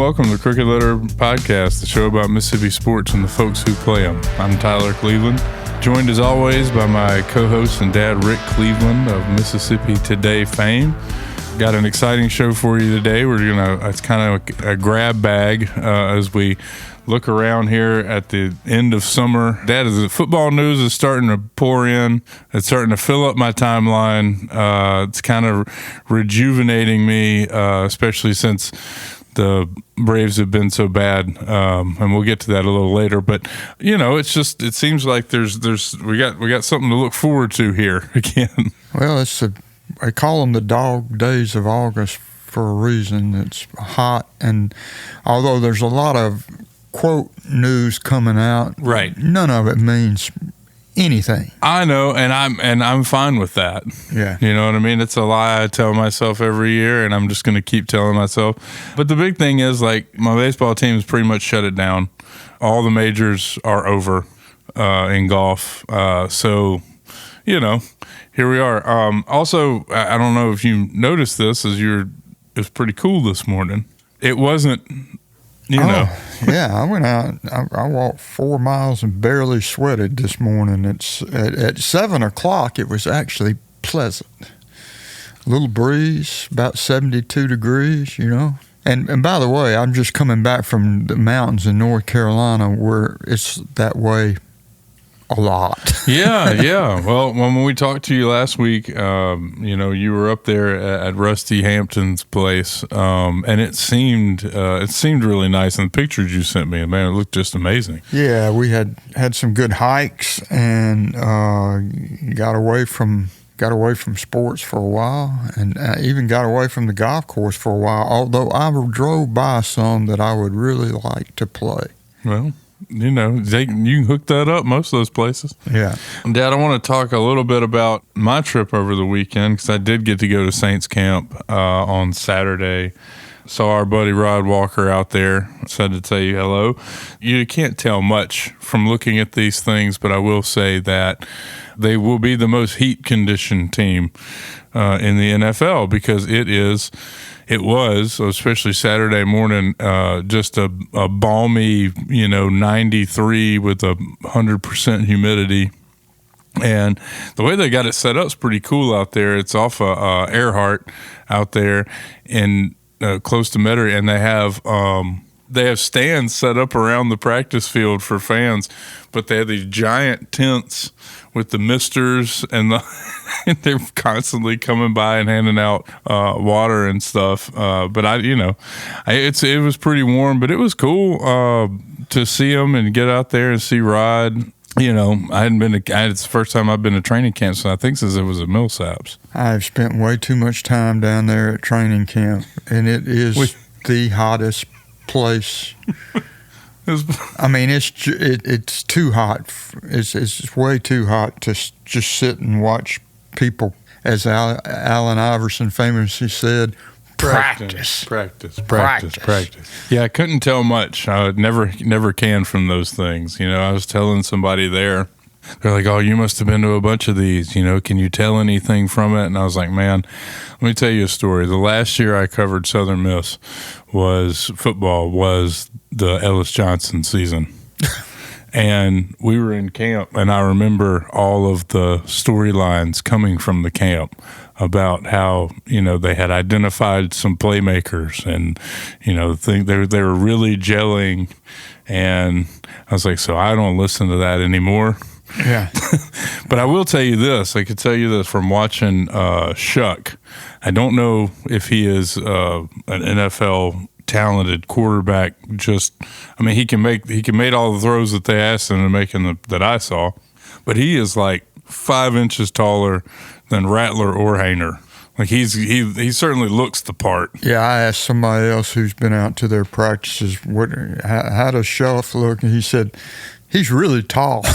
welcome to Crooked Letter Podcast, the show about Mississippi sports and the folks who play them. I'm Tyler Cleveland, joined as always by my co-host and dad, Rick Cleveland of Mississippi Today fame. Got an exciting show for you today. It's kind of a grab bag as we look around here at the end of summer. Dad, the football news is starting to pour in. It's starting to fill up my timeline. It's kind of rejuvenating me, especially since the Braves have been so bad, and we'll get to that a little later. But it seems like we got something to look forward to here again. Well, I call them the dog days of August for a reason. It's hot, and although there's a lot of quote news coming out, right, none of it means anything. I know, and I'm fine with that. Yeah. You know what I mean? It's a lie I tell myself every year, and I'm just going to keep telling myself. But the big thing is, like, my baseball team's pretty much shut it down. All the majors are over in golf. So, here we are. Also, I don't know if you noticed this it was pretty cool this morning. It wasn't, Yeah, I went out. I walked 4 miles and barely sweated this morning. It's at 7 o'clock. It was actually pleasant. A little breeze, about 72 degrees. And by the way, I'm just coming back from the mountains in North Carolina where it's that way a lot. Yeah. Well, when we talked to you last week, you were up there at Rusty Hampton's place, and it seemed really nice. And the pictures you sent me, man, it looked just amazing. Yeah, we had some good hikes and got away from sports for a while, and even got away from the golf course for a while. Although I drove by some that I would really like to play. Well, you can hook that up most of those places. Yeah. Dad, I want to talk a little bit about my trip over the weekend because I did get to go to Saints camp on Saturday. Saw our buddy Rod Walker out there. Said to tell you hello. You can't tell much from looking at these things, but I will say that they will be the most heat-conditioned team in the NFL because it was, especially Saturday morning, just a balmy, 93 with 100% humidity. And the way they got it set up is pretty cool out there. It's off Earhart out there in close to Metairie, and they have stands set up around the practice field for fans, but they have these giant tents with the misters and they're constantly coming by and handing out water and stuff. But it was pretty warm, but it was cool to see them and get out there and see Rod. It's the first time I've been to training camp, so I think since it was at Millsaps. I've spent way too much time down there at training camp, and it is the hottest place. It's too hot. It's way too hot to just sit and watch people, as Allen Iverson famously said, practice. Yeah, I couldn't tell much. I never can from those things. I was telling somebody there, they're like, "Oh, you must have been to a bunch of these. Can you tell anything from it?" And I was like, "Man, let me tell you a story. The last year I covered Southern Miss was the Ellis Johnson season." And we were in camp, and I remember all of the storylines coming from the camp about how, they had identified some playmakers and, they were really gelling. And I was like, so I don't listen to that anymore. Yeah. But I will tell you this. I could tell you this from watching Shuck. I don't know if he is an NFL talented quarterback. He can make all the throws that they asked him to make that I saw, but he is like 5 inches taller than Rattler or Hayner. Like he certainly looks the part. Yeah, I asked somebody else who's been out to their practices how does Shuff look, and he said he's really tall. He's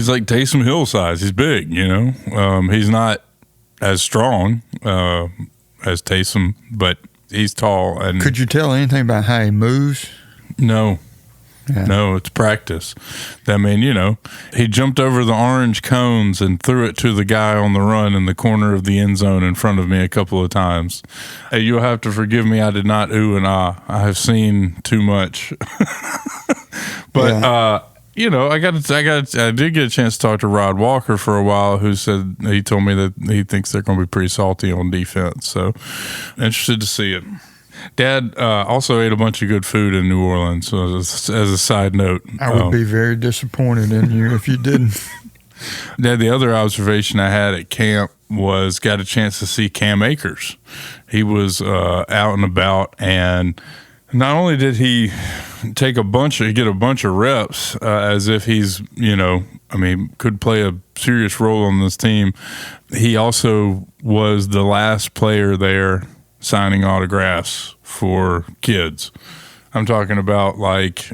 like Taysom Hill size. He's big. He's not as strong as Taysom, but he's tall. And could you tell anything about how he moves? No. Yeah. No, it's practice. I mean, he jumped over the orange cones and threw it to the guy on the run in the corner of the end zone in front of me a couple of times. Hey, you'll have to forgive me. I did not ooh and ah. I have seen too much. But, I did get a chance to talk to Rod Walker for a while, who said, he told me that he thinks they're going to be pretty salty on defense. So interested to see it. Dad also ate a bunch of good food in New Orleans, so as a side note. I would be very disappointed in you if you didn't. Dad, the other observation I had at camp was got a chance to see Cam Akers. He was out and about, and not only did he get a bunch of reps as if he's, could play a serious role on this team, he also was the last player there signing autographs for kids. I'm talking about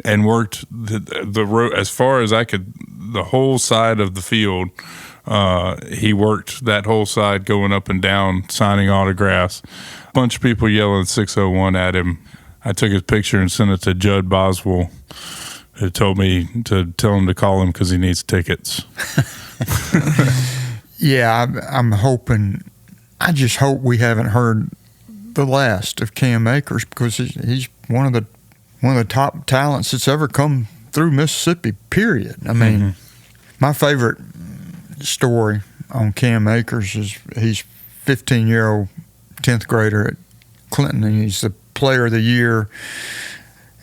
and worked the road as far as I could, the whole side of the field. He worked that whole side going up and down, signing autographs. A bunch of people yelling 601 at him. I took his picture and sent it to Judd Boswell, who told me to tell him to call him because he needs tickets. Yeah, I'm hoping. I just hope we haven't heard the last of Cam Akers, because he's one of the top talents that's ever come through Mississippi, period. I mean, my favorite story on Cam Akers is he's 15-year-old 10th grader at Clinton, and he's the player of the year.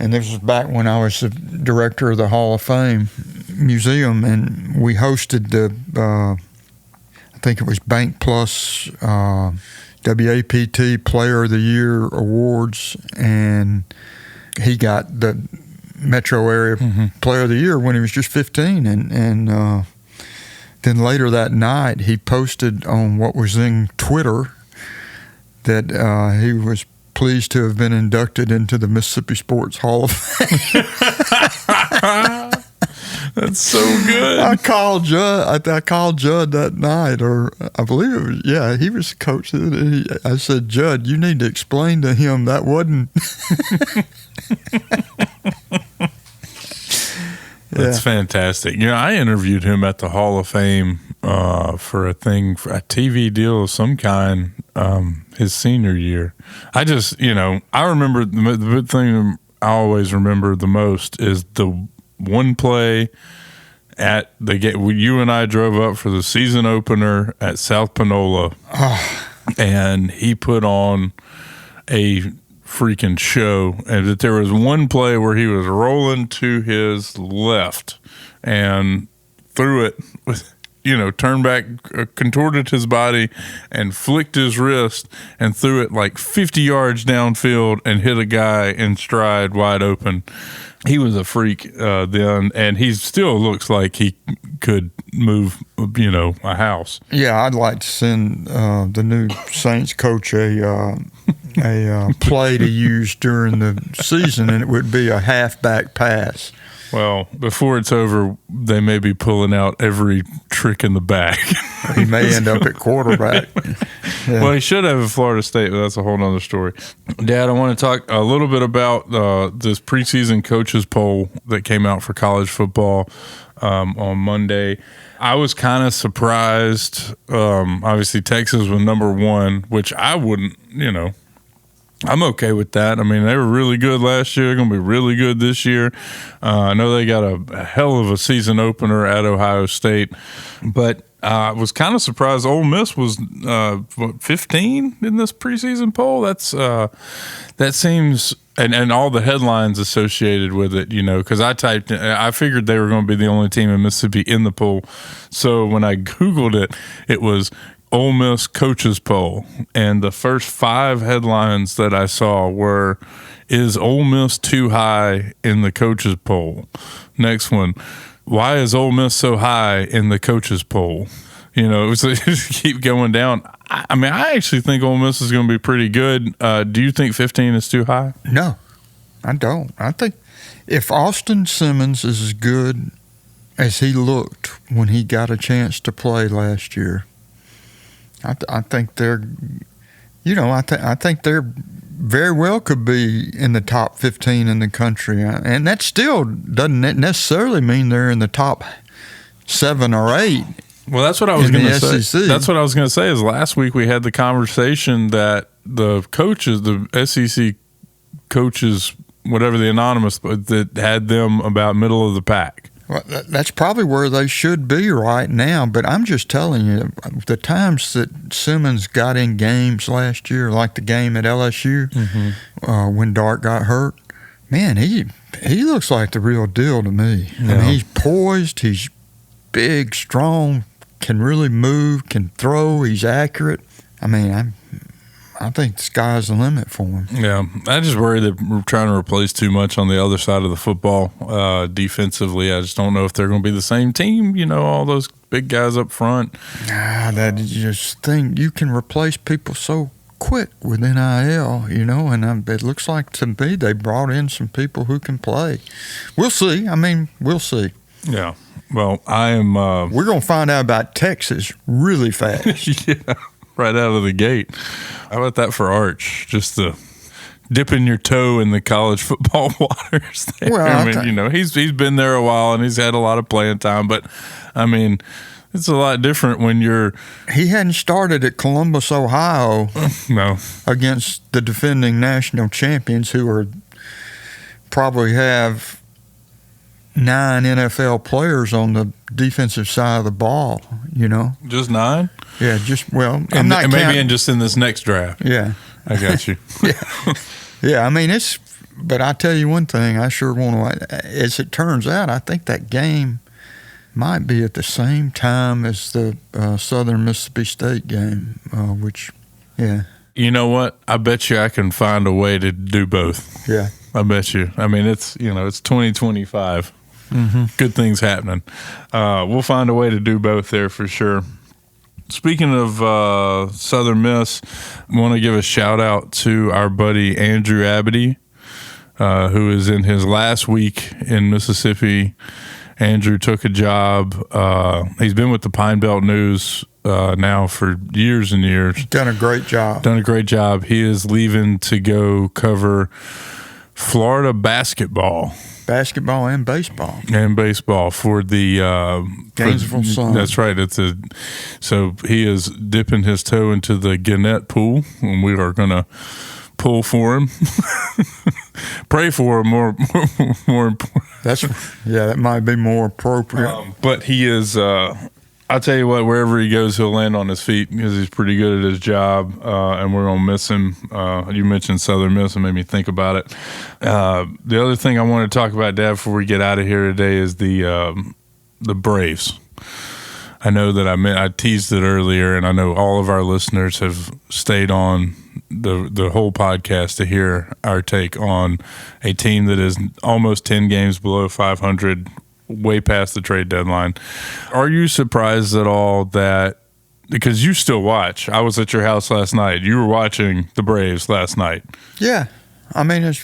And this was back when I was the director of the Hall of Fame Museum, and we hosted the I think it was Bank Plus WAPT Player of the Year awards, and he got the Metro Area Player of the Year when he was just 15. And then later that night, he posted on what was then Twitter that he was pleased to have been inducted into the Mississippi Sports Hall of Fame. That's so good. I called Judd that night, or I believe it was, yeah, he was the coach. I said, Judd, you need to explain to him that wasn't. That's fantastic. I interviewed him at the Hall of Fame for a TV deal of some kind his senior year. I just, I remember the thing I always remember the most is the one play at the game. You and I drove up for the season opener at South Panola, and he put on a freaking show. And that there was one play where he was rolling to his left and threw it with, turned back, contorted his body and flicked his wrist and threw it like 50 yards downfield and hit a guy in stride wide open. He was a freak then, and he still looks like he could move, a house. Yeah, I'd like to send the new Saints coach a play to use during the season, and it would be a halfback pass. Well, before it's over, they may be pulling out every trick in the bag. He may end up at quarterback. Yeah. Well, he should have at Florida State, but that's a whole nother story. Dad, I want to talk a little bit about this preseason coaches poll that came out for college football on Monday. I was kind of surprised. Obviously, Texas was number one, which I wouldn't, I'm okay with that. I mean, they were really good last year. They're going to be really good this year. I know they got a hell of a season opener at Ohio State, but I was kind of surprised Ole Miss was 15 in this preseason poll. That seems, and all the headlines associated with it, because I figured they were going to be the only team in Mississippi in the poll. So when I Googled it, it was Ole Miss coaches poll, and the first 5 headlines that I saw were, is Ole Miss too high in the coaches poll? Next one, why is Ole Miss so high in the coaches poll? So just keep going down. I mean, I actually think Ole Miss is going to be pretty good. Do you think 15 is too high? No, I don't. I think if Austin Simmons is as good as he looked when he got a chance to play last year, I think they're, I think they're very well could be in the top 15 in the country. And that still doesn't necessarily mean they're in the top 7 or 8. Well, that's what I was going to say. SEC. That's what I was going to say is last week we had the conversation that the coaches, the SEC coaches, whatever the anonymous, that had them about middle of the pack. Well, that's probably where they should be right now. But I'm just telling you, the times that Simmons got in games last year, like the game at LSU when Dart got hurt, man, he looks like the real deal to me. Yeah. I mean, he's poised, he's big, strong, can really move, can throw, he's accurate. I mean, I think the sky's the limit for him. Yeah, I just worry that we're trying to replace too much on the other side of the football defensively. I just don't know if they're going to be the same team, all those big guys up front. That is just thing. You can replace people so quick with NIL, and it looks like to me they brought in some people who can play. We'll see. I mean, we'll see. Yeah. Well, I am. We're going to find out about Texas really fast. Yeah, right out of the gate. How about that for Arch? Just dipping your toe in the college football waters there. Well, I mean, he's been there a while and he's had a lot of playing time, but I mean, it's a lot different when you're. He hadn't started at Columbus, Ohio. No. Against the defending national champions, who probably have 9 NFL players on the defensive side of the ball. Just 9. Yeah, I'm not maybe in this next draft. Yeah, I got you. yeah. I mean, but I tell you one thing, I sure want to. As it turns out, I think that game might be at the same time as the Southern Mississippi State game, which, yeah. You know what? I bet you I can find a way to do both. Yeah, I bet you. I mean, it's 2025. Mm-hmm. Good things happening. We'll find a way to do both there for sure. Speaking of Southern Miss, I want to give a shout out to our buddy Andrew Abity, who is in his last week in Mississippi. Andrew took a job. He's been with the Pine Belt News now for years and years. Done a great job. He is leaving to go cover Florida basketball and baseball for the Gainesville Sun. That's right. So he is dipping his toe into the Gannett pool, and we are going to pull for him, pray for him. More important. That might be more appropriate. But he is. I'll tell you what, wherever he goes, he'll land on his feet because he's pretty good at his job, and we're going to miss him. You mentioned Southern Miss and made me think about it. The other thing I want to talk about, Dad, before we get out of here today is the Braves. I know that I teased it earlier, and I know all of our listeners have stayed on the whole podcast to hear our take on a team that is almost 10 games below 500, way past the trade deadline. Are you surprised at all that, because you still watch, I was at your house last night, you were watching the Braves last night. Yeah. I mean,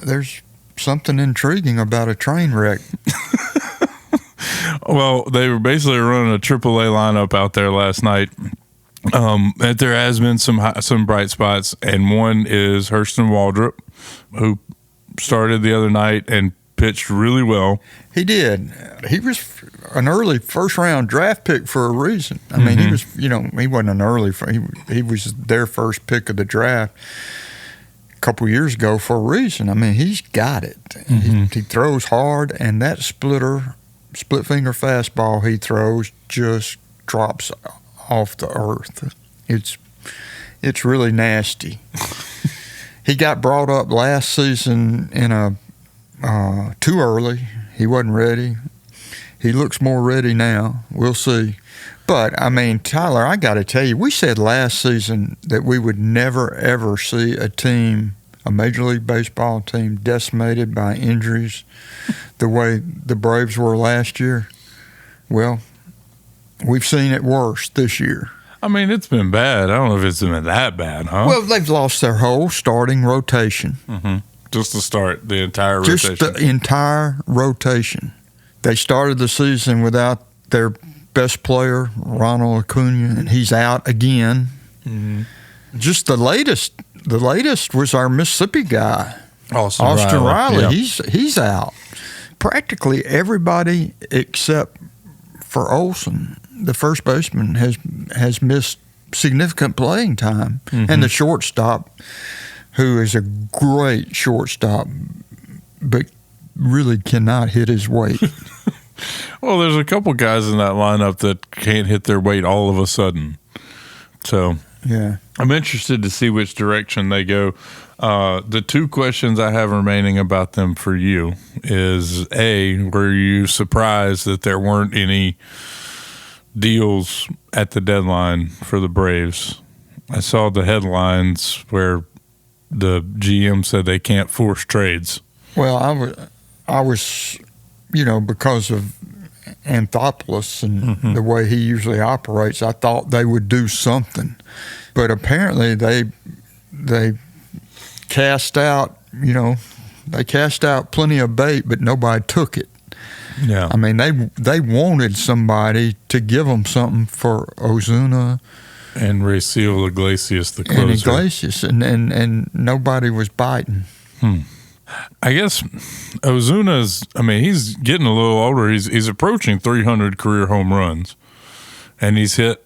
there's something intriguing about a train wreck. Well, they were basically running a AAA lineup out there last night. There has been some bright spots, and one is Hurston Waldrop, who started the other night and pitched really well. He did. He was an early first-round draft pick for a reason. I mean, he was, he wasn't an early. He was their first pick of the draft a couple years ago for a reason. I mean, he's got it. He throws hard, and that split-finger fastball he throws just drops off the earth. It's really nasty. He got brought up last season in too early. He wasn't ready. He looks more ready now. We'll see. But, I mean, Tyler, I got to tell you, we said last season that we would never, ever see a Major League Baseball team decimated by injuries the way the Braves were last year. Well, we've seen it worse this year. I mean, it's been bad. I don't know if it's been that bad, huh? Well, they've lost their whole starting rotation. Just to start the entire rotation. Just the entire rotation. They started the season without their best player, Ronald Acuna, and he's out again. Just the latest the latest was our Mississippi guy, Austin Riley. Yep. He's out. Practically everybody except for Olson, the first baseman, has missed significant playing time. And the shortstop, who is a great shortstop, but really cannot hit his weight. Well, there's a couple guys in that lineup that can't hit their weight all of a sudden. So yeah, I'm interested to see which direction they go. The two questions I have remaining about them for you is, A, were you surprised that there weren't any deals at the deadline for the Braves? I saw the headlines where the GM said they can't force trades. Well, I was, because of Anthopoulos and the way he usually operates, I thought they would do something. But apparently they cast out, they cast out plenty of bait, but nobody took it. Yeah. I mean, they wanted somebody to give them something for Ozuna and Raciel Iglesias, the closer. And Iglesias, and nobody was biting. I guess Ozuna's, he's getting a little older. He's approaching 300 career home runs, and he's hit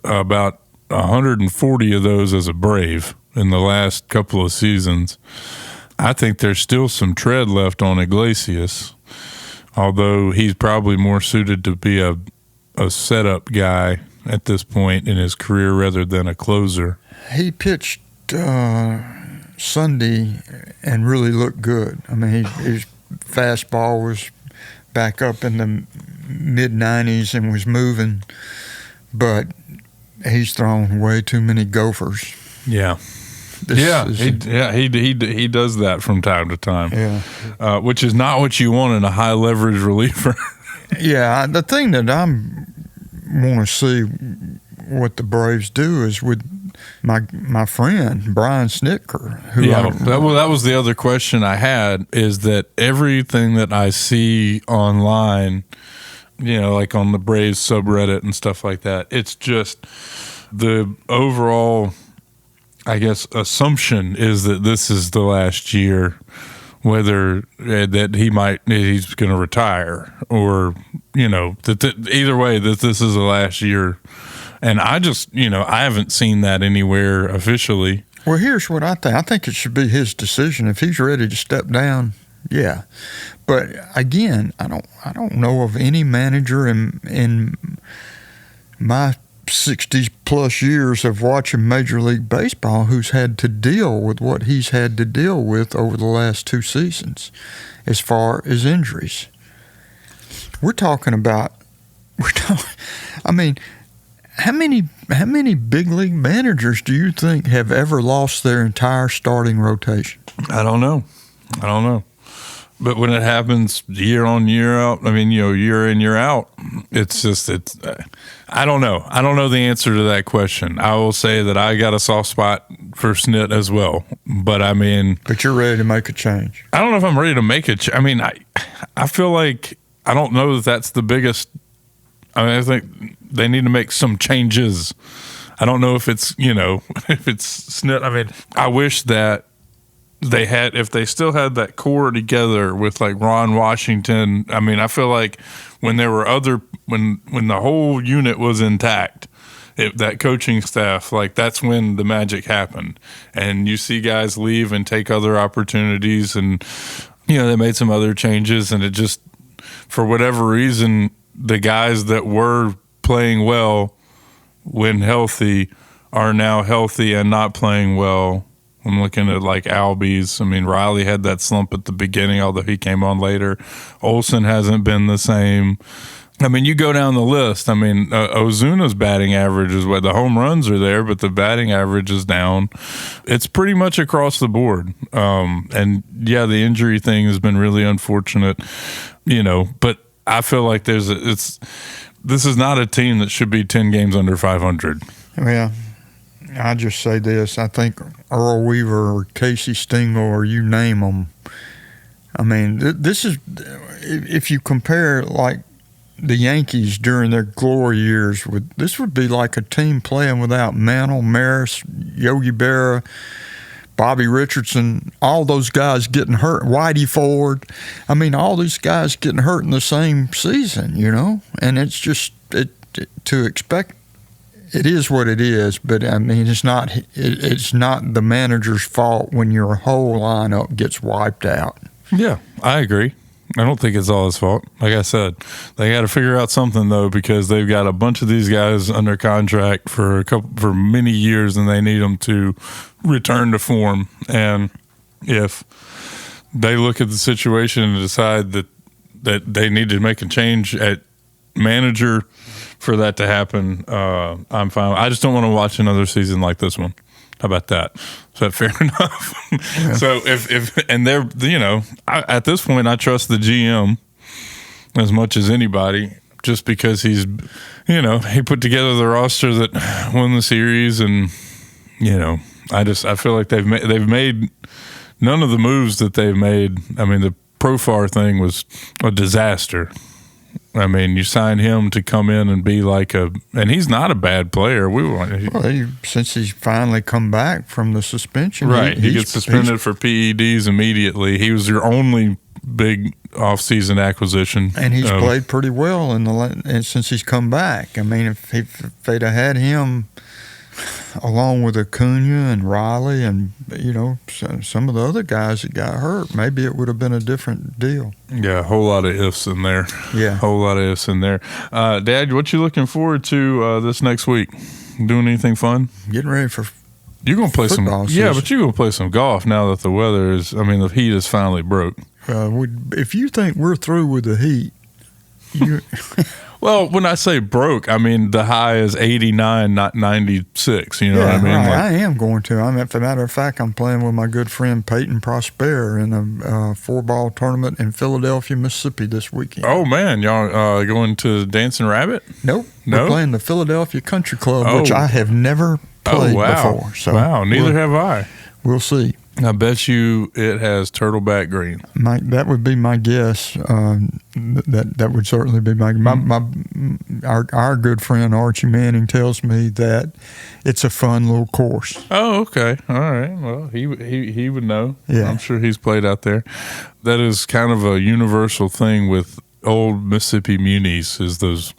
about 140 of those as a Brave in the last couple of seasons. I think there's still some tread left on Iglesias, although he's probably more suited to be a setup guy at this point in his career rather than a closer. He pitched Sunday and really looked good. I mean, his fastball was back up in the mid-90s and was moving, but he's thrown way too many gophers. Yeah. He does that from time to time. Yeah. Which is not what you want in a high leverage reliever. Yeah, the thing that I want to see what the Braves do is with my friend Brian Snitker. That was the other question I had, is that everything that I see online, like on the Braves subreddit and stuff like that, it's just the overall, I guess, assumption is that this is the last year, whether that he's going to retire or, that either way that this is the last year. And I just, I haven't seen that anywhere officially. Well, here's what I think. I think it should be his decision. If he's ready to step down, yeah. But again, I don't know of any manager in my 60-plus years of watching Major League Baseball who's had to deal with what he's had to deal with over the last two seasons as far as injuries. How many big league managers do you think have ever lost their entire starting rotation? I don't know. But when it happens year on, year out, year in, year out, I don't know. I don't know the answer to that question. I will say that I got a soft spot for Snit as well. But But you're ready to make a change. I don't know if I'm ready to make a change. I feel like I don't know that that's the biggest. I think they need to make some changes. I don't know if it's, if it's Snit. I wish that if they still had that core together with like Ron Washington. I feel like when there were when the whole unit was intact, that coaching staff, like that's when the magic happened. And you see guys leave and take other opportunities, and they made some other changes, and it just, for whatever reason, the guys that were playing well when healthy are now healthy and not playing well. I'm looking at like Albies. Riley had that slump at the beginning, although he came on later. Olson hasn't been the same. You go down the list. Ozuna's batting average is the home runs are there, but the batting average is down. It's pretty much across the board. And yeah, the injury thing has been really unfortunate, but I feel like this is not a team that should be 10 games under 500. Yeah. I just say this. I think Earl Weaver or Casey Stengel or you name them. This is, if you compare like the Yankees during their glory years, this would be like a team playing without Mantle, Maris, Yogi Berra, Bobby Richardson, all those guys getting hurt, Whitey Ford. I mean, all these guys getting hurt in the same season, and it's just to expect. It is what it is, but I mean, it's not the manager's fault when your whole lineup gets wiped out. Yeah, I agree. I don't think it's all his fault. Like I said, they got to figure out something though, because they've got a bunch of these guys under contract for many years, and they need them to return to form. And if they look at the situation and decide that they need to make a change at manager for that to happen, I'm fine. I just don't want to watch another season like this one. How about that? Is that fair enough? Yeah. So if they're, at this point, I trust the GM as much as anybody, just because he's, he put together the roster that won the series, and I feel like they've made none of the moves that they've made. I mean, the Profar thing was a disaster. I mean, you signed him to come in and be and he's not a bad player. Since he's finally come back from the suspension. Right. He gets suspended for PEDs immediately. He was your only big off-season acquisition. And he's played pretty well and since he's come back. I mean, if they'd have had him along with Acuna and Riley and, some of the other guys that got hurt, maybe it would have been a different deal. Yeah, a whole lot of ifs in there. Yeah. A whole lot of ifs in there. Dad, what you looking forward to this next week? Doing anything fun? Getting ready for you're gonna play some season. Yeah, but you're going to play some golf now that the weather is, the heat is finally broke. If you think we're through with the heat, you... Well, when I say broke, I mean the high is 89, not 96. You know what I mean? Right. I am going to. As a matter of fact, I'm playing with my good friend Peyton Prosper in a 4-ball tournament in Philadelphia, Mississippi this weekend. Oh, man. Y'all going to Dancing Rabbit? Nope. No? We're playing the Philadelphia Country Club, which I have never played before. So wow. Neither have I. We'll see. I bet you it has turtleback green. That would be my guess. That would certainly be our good friend Archie Manning tells me that it's a fun little course. Oh, okay. All right. Well, he would know. Yeah. I'm sure he's played out there. That is kind of a universal thing with old Mississippi munis, is those,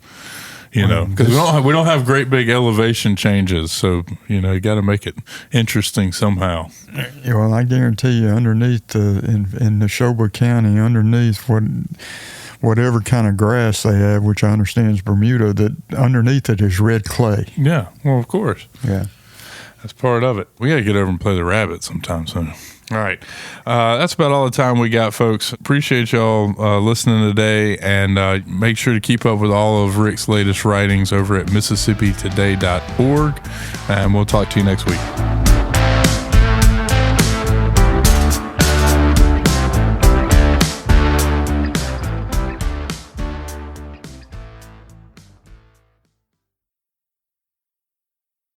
because we don't have great big elevation changes, so you got to make it interesting somehow. Yeah, well, I guarantee you, underneath in Neshoba County, underneath whatever kind of grass they have, which I understand is Bermuda, that underneath it is red clay. Yeah, well, of course. Yeah, that's part of it. We got to get over and play the rabbit sometime soon. All right. That's about all the time we got, folks. Appreciate y'all listening today, and make sure to keep up with all of Rick's latest writings over at MississippiToday.org, and we'll talk to you next week.